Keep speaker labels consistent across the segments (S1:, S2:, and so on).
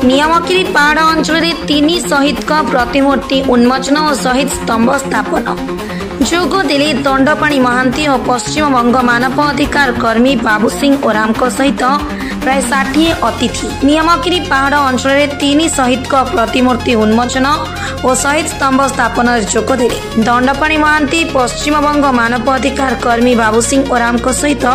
S1: नियमगिरी पहाड़ अंचल तीन शहीद प्रतिमूर्ति उन्मोचन और शहीद स्तंभ स्थापन जोगदेले दंडपाणी महांती और पश्चिम बंग मानव अधिकार कर्मी बाबू सिंह ओराम सहित प्राय 60 अतिथि नियमगिरी पहाड़ अंचल तीन शहीद प्रतिमूर्ति उन्मोचन और शहीद स्तंभ स्थापन जोगदेले दंडपाणी महांती पश्चिम बंग मानव अधिकार कर्मी बाबू सिंह ओराम सहित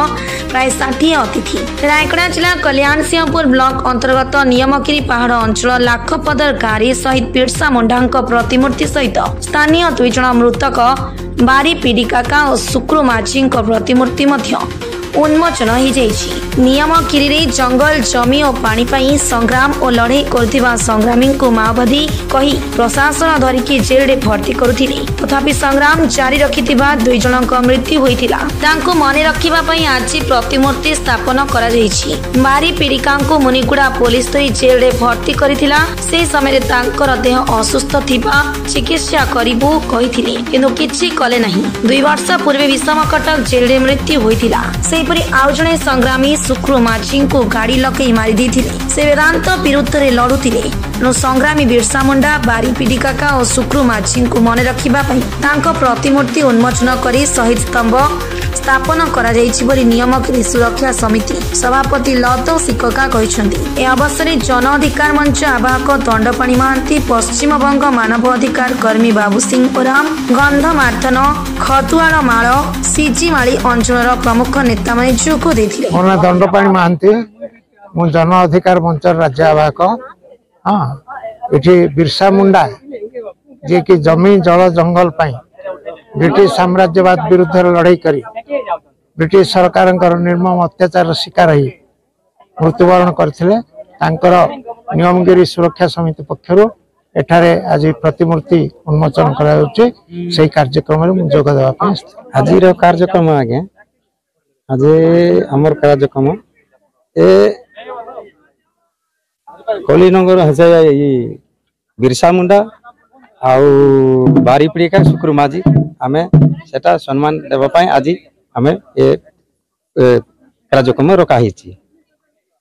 S1: प्राय 60 अतिथि रायगड़ा जिला कल्याण सिंहपुर ब्लॉक अंतर्गत नियमगिरी पहाड़ अंचल लाखपदर गाँव शहीद बिरसा मुंडा प्रतिमूर्ति सहित स्थानीय 2 जन मृतक बारी पीडी काका और शुक्रु माझी प्रतिमूर्ति उन्मोचन हो जाइछि। नियमगिरी जंगल जमी और पानी पाई संग्राम और लड़ाई करथिबा संग्रामी को माओवादी कही प्रशासन धरिकी जेल रे भर्ती करुथिले तथापि संग्राम जारी रखिथिबा 2 जनक मृत्यु होइथिला तांको मने रखिबा पई आज प्रतिमूर्ति स्थापन करा जाइछि। बारी पीड़िका को मुनिगुड़ा पुलिस धरी जेल रे भर्ती करिथिला से समय तांकर देह असुस्थ थिबा चिकित्सा करिबो कहिथिले किंतु किछि कले नहीं। 2 वर्ष पूर्व विषमकटक जेल रे मृत्यु होइथिला सेपरि आउ जणे संग्रामी शुक्रु माझी को गाड़ी लकई मारी देथिले से वेदांत विरुद्ध रे लड़ुथिले नो संग्रामी बिरसा मुंडा बारी पीडी काका और शुक्रु माझी को मने रखिबा पई तांको प्रतिमूर्ति उन्मोचन करी शहीद स्तंभ स्थापन करा जाइछि बोली नियमगिरी सुरक्षा समिति सभापति लतो सिकका कहिसंती। ए अवसर में जन अधिकार मंच आवाहक दंडपाणी महांती पश्चिम बंग मानव अधिकार कर्मी बाबू सिंह ओराम गंधमार्दन खतुआड़ माल सीजी माली अंचल प्रमुख नेता माने जोग देथिले।
S2: मोना दंडपाणी महांती मु जन अधिकार मंच राज्य आवाहक एठी बिरसा मुंडा जे कि जमी जल जंगल पाई ब्रिटिश साम्राज्यवाद विरुद्ध लड़ाई करी ब्रिटिश सरकार निर्मम अत्याचार शिकार ही मृत्युवरण करथिले तांकर नियमगिरी सुरक्षा समिति पक्षरु एठारे आज प्रतिमूर्ति उन्मोचन करा जाउछि सेही कार्यक्रम रे जोग देबा पई
S3: आज कार्यक्रम आगे आज हमर कार्यक्रम ए कलीनगर हजाय बिरसा मुंडा आउ बारी पीड़िका शुक्रु माझी आमे सेटा सम्मान देबा पई आज आमे ए कार्यक्रम रखा हिची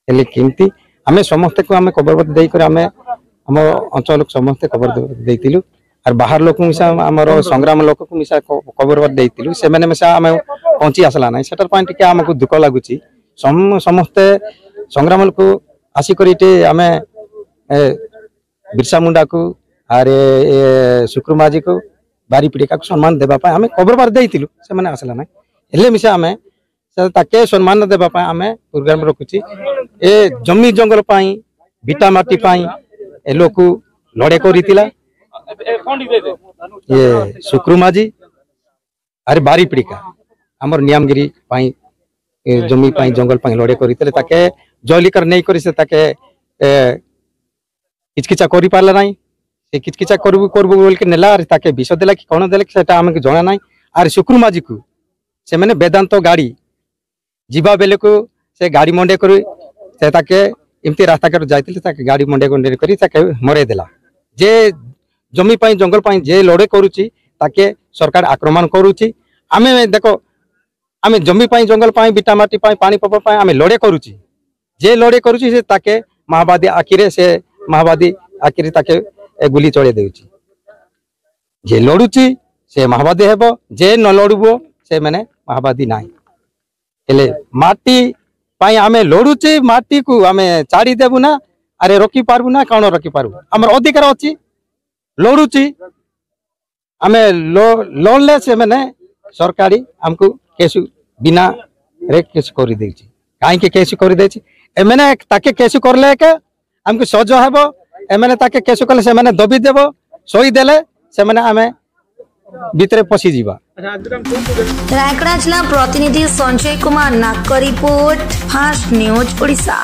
S3: हेले किंती आमे समस्त को आमे खबर देई कर आमे हम अंचल समस्त खबर देइतिलु और बाहर लोक मिसा हमर संग्राम लोक को मिसा खबर देइतिलु से माने मिसा आमे पहुंची आसला नै सेटर पॉइंट के हमको दुख लागुची समस्त संग्राम को आसी करिटे आमे बिरसा मुंडा को अरे शुक्रु माझी को बारी पीड़िका को सम्मान देबा पय हमें खबर देइतिलु से माने आसला नै हेले मिसा हमें ताके सम्मान देबा पय हमें प्रोग्राम रखुची ए जमी जंगल पई बिटा माटी पई ए लोक लड़े करितिला ये शुक्रु माझी अरे बारी पीड़िका हमर नियमगिरी पई जमी पई जंगल पई लड़े करितिले ताके जलिकर नै करि से ताके किचकिचा करि पारला नै से किचकिचा करबु बोल के नेला आर ताके विष देला कि कोन देला सेटा हमके जणा नै आर शुक्रु माझी को से माने वेदांत गाड़ी जीवा बेले को से गाड़ी मंडे करी से ताके इमती रास्ता कर जाइतिले ताके गाड़ी मंडे मंडे करी ताके मरे देला जे जमी पई जंगल पई जे लड़े करूची ताके सरकार आक्रमण करूची आमे देखो आमे जमी पई जंगल पई बिटा माटी पई पानी पप पई आमे लड़े करूची जे लड़े करूची से ताके माओवादी आखिरे से माओवादी आखिरे ताके गुली चढ़े देउची जे लड़ुची से माओवादी हेबो जे न लड़ुबो से माने माओवादी नाही हेले माटी पाई आमे लड़ुची माटी को आमे चाड़ी देबु ना अरे रोकी पारबु ना कोन रोकी पारबु हमर अधिकार अछि लड़ुची आमे लड़ले से माने सरकारी हमको केस बिना रे केस करि देछि काहे के केस करि देछि ए माने ताके केस करले के हमको सज हेबो ए माने ताके केस करले से माने दबी देबो सोई देले से माने आमे भीतर पसी जीवा।
S1: रायगड़ा जिला प्रतिनिधि संजय कुमार नाक रिपोर्ट फास्ट न्यूज ओडिशा।